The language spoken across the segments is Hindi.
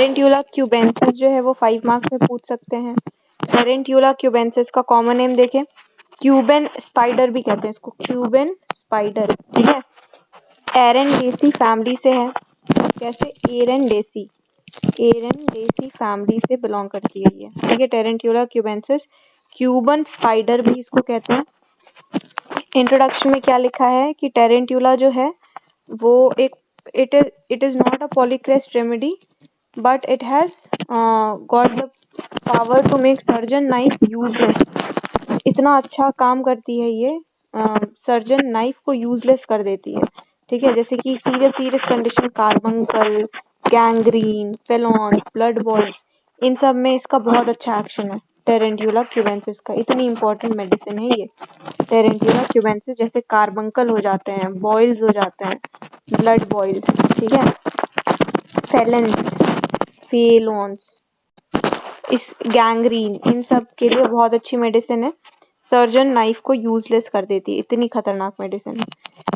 टेरेंट्यूला क्यूबेंसिस जो है वो 5 मार्क्स में पूछ सकते हैं। टेरेंट्यूला क्यूबेंसिस का कॉमन नेम देखें, क्यूबन स्पाइडर भी कहते हैं इसको, क्यूबन स्पाइडर, ठीक है। एरेंडेसी फैमिली से है, कैसे, एरेंडेसी फैमिली से बिलोंग करती है ये, ठीक है। टेरेंट्यूला क्यूबेंसिस, क्यूबन स्पाइडर भी इसको कहते हैं। इंट्रोडक्शन में क्या लिखा है कि टेरेंट्यूला जो है वो एक it is not a polycrest remedy but it has got the power to make surgeon knife useless। इतना अच्छा काम करती है ये, सर्जन नाइफ को यूजलेस कर देती है, ठीक है। जैसे कि serious condition, carbuncle, gangrene, felon, blood boils, इन सब में इसका बहुत अच्छा एक्शन है टेरेंट्यूला क्यूबेंसिस का। इतनी इंपॉर्टेंट मेडिसिन है ये टेरेंट्यूला क्यूबेंसिस। जैसे कार्बंकल हो जाते हैं, बॉइल्स हो जाते हैं, ब्लड बॉइल्स, ठीक है, फेलॉन्स, इस गैंग्रीन, इन सब के लिए बहुत अच्छी मेडिसिन है। सर्जन नाइफ को यूजलेस कर देती है, इतनी खतरनाक मेडिसिन है।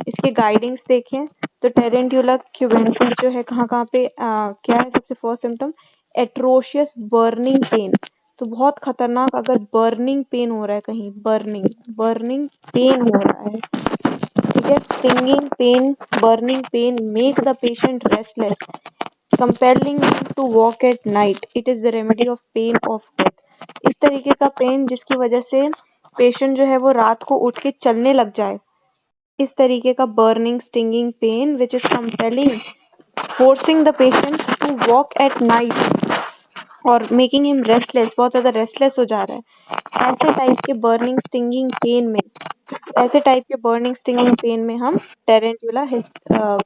इसके गाइडिंग्स देखें तो टेरेंट्यूला क्यूबेंसिस जो है कहाँ पे क्या है, सबसे first symptom atrocious burning pen. तो बहुत खतरनाक, अगर बर्निंग पेन हो रहा है कहीं, बर्निंग पेन हो रहा है, ठीक है। Stinging pain, burning pain make the patient restless, compelling him to walk at night. It is the remedy of pain of death. इस तरीके का पेन जिसकी वजह से पेशेंट जो है वो रात को उठ के चलने लग जाए, इस तरीके का burning stinging pain which is compelling, forcing the patient to walk at night और मेकिंग हिम रेस्टलेस, बहुत ज्यादा रेस्टलेस हो जा रहा है। ऐसे टाइप के बर्निंग स्टिंगिंग पेन में हम टेरेंट्यूला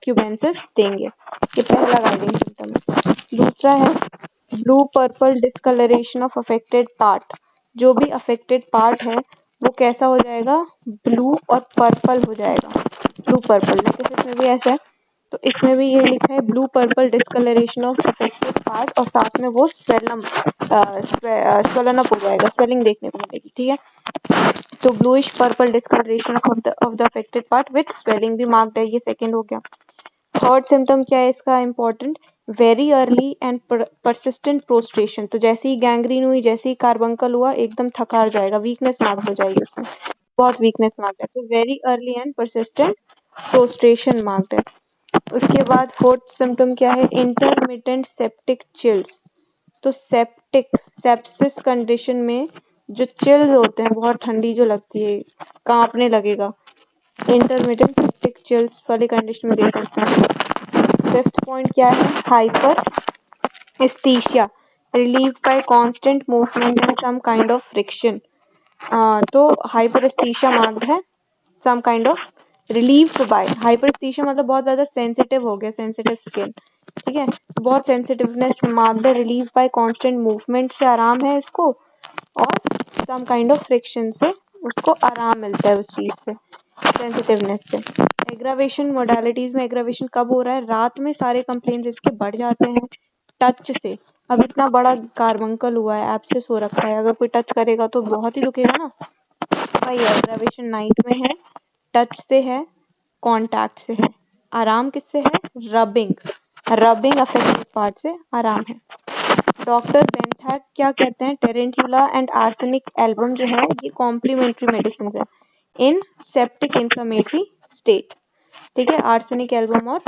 क्यूबेंसिस देंगे। ये पहला गाइडिंग सिम्टम है। दूसरा है blue purple discoloration of affected part. जो भी अफेक्टेड पार्ट है वो कैसा हो जाएगा, ब्लू और पर्पल हो जाएगा, ब्लू पर्पल। जैसे इसमें भी ऐसा है, तो इसमें भी ये लिखा है blue purple discoloration of affected part, और साथ में वो स्वेलन अप हो जाएगा, स्वेलिंग देखने को मिलेगी, ठीक है। तो bluish purple discoloration of the affected part with swelling भी मार्क्ड है, ये सेकंड हो गया। थर्ड सिम्टम क्या है इसका important, very early and persistent prostration. तो जैसे ही गैंग्रीन हुई, जैसे ही कार्बंकल हुआ, एकदम थका जाएगा, वीकनेस मार्क हो जाएगी उसमें, बहुत वीकनेस मार्क है। तो very early and persistent prostration marked है। उसके बाद फोर्थ सिम्टम क्या है, इंटरमिटेंट सेप्टिक चिल्स। तो सेप्सिस कंडीशन में जो चिल्स होते हैं, बहुत ठंडी जो लगती है, कांपने लगेगा, इंटरमिटेंट सेप्टिक चिल्स वाली कंडीशन में दे सकते हैं। फिफ्थ पॉइंट क्या है, hyperaesthesia relieve by constant movement and some kind of friction. तो हाइपर एस्थीसिया मार्क्ड है, some kind of relieved by, hyperaesthesia मतलब बहुत ज्यादा सेंसिटिव हो गया, सेंसिटिव स्किन, ठीक है, बहुत सेंसिटिवनेस मार्क्ड है, रिलीव बाय कांस्टेंट मूवमेंट से आराम है इसको, और सम काइंड ऑफ फ्रिक्शन से उसको आराम मिलता है उस चीज से, सेंसिटिवनेस से। एग्रावेशन मोडालिटीज में एग्रावेशन कब हो रहा है, रात में सारे कंप्लेंट्स इसके बढ़ जाते हैं टच से। अब इतना बड़ा कार्बंकल हुआ है, एब्सेस हो रखा है, अगर कोई टच करेगा तो बहुत ही दुखेगा ना। भाई एग्रावेशन नाइट में है, टच से है, कांटेक्ट से है। आराम किससे है, रबिंग अफेक्टेड पार्ट से आराम है। डॉक्टर बेंथैक क्या कहते हैं, टेरेंट्यूला एंड आर्सेनिक एल्बम जो है ये कॉम्प्लीमेंट्री मेडिसिन है इन सेप्टिक इन्फ्लेमेटरी स्टेट, ठीक है। आर्सेनिक एल्बम और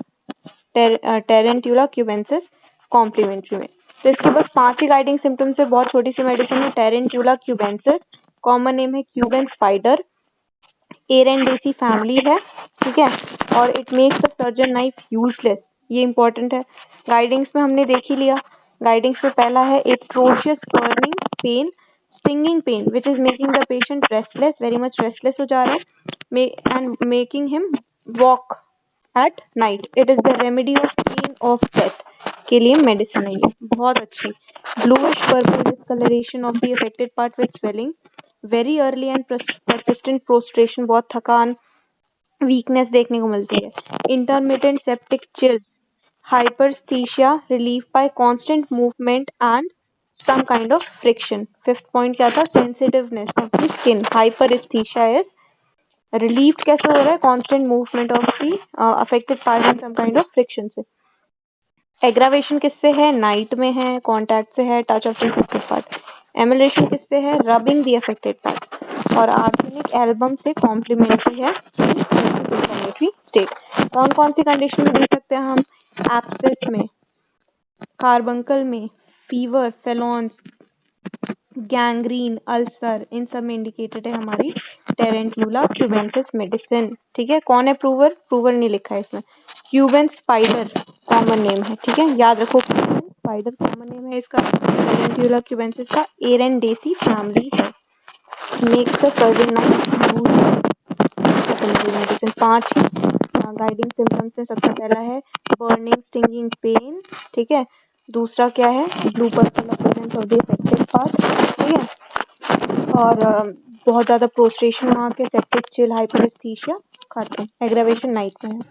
टेरेंट्यूला क्यूबेंसिस कॉम्प्लीमेंट्री में। तो इसके पास 5 ही गाइडिंग सिम्टम्स है, बहुत छोटी सी मेडिसिन है। टेरेंट्यूला क्यूबेंसिस, कॉमन नेम है क्यूबन स्पाइडर, एरेंडेसी फैमिली है, ठीक है, और it makes the surgeon knife useless, ये इंपॉर्टेंट है। गाइडिंग्स में हमने देख ही लिया। गाइडिंग्स में पहला है atrocious burning pain, stinging pain which is making the patient restless, very much restless हो जा रहा है, and making him walk at night. It is the remedy of pain of death के लिए मेडिसिन है ये, बहुत अच्छी। Bluish purple discoloration of the affected part with swelling, very early and persistent prostration, बहुत थकान, वीकनेस देखने को मिलती है। Intermittent septic chill, hyperaesthesia relief bye constant movement and some kind of friction. Fifth point क्या था, sensitiveness of the skin, hyperaesthesia is relieved कैसे हो रहा है, constant movement of the affected part and some kind of friction से। एग्रावेशन किससे है? नाइट में है, कॉन्टैक्ट से है, touch of the affected part. Amelioration किससे है? Rubbing the affected part. और आर्सेनिक एल्बम से कॉम्प्लीमेंट्री है इंफ्लेमेटरी स्टेट। कौन कौन सी कंडीशन में दे सकते हैं हम? एब्सेस में, कार्बंकल में, फीवर, फेलॉन्स, गैंग्रीन, अल्सर, इन सब में इंडिकेटेड है हमारी टेरेंट्यूला क्यूबेंसिस मेडिसिन। ठीक है, कौन है प्रूवर? प्रूवर नहीं लिखा है इसमें। क्यूबन स्पाइडर कॉमन नेम है, ठीक है, याद रखो, क्यूबन स्पाइडर कॉमन नेम है इसका। टेरेंट्यूला क्यूबेंसिस का एरेंडेसी फैमिली है। Makes the serving night medicine. 5 he guiding symptoms में सबसे पहला है बर्निंग स्टिंगिंग पेन, ठीक है। दूसरा क्या है? Blue purple appearance of the affected part, ठीक है। और बहुत ज्यादा प्रोस्ट्रेशन वहाँ के, सेप्टिक चिल, हाइपरेस्थीसिया, खत्म। एग्रावेशन नाइट में है।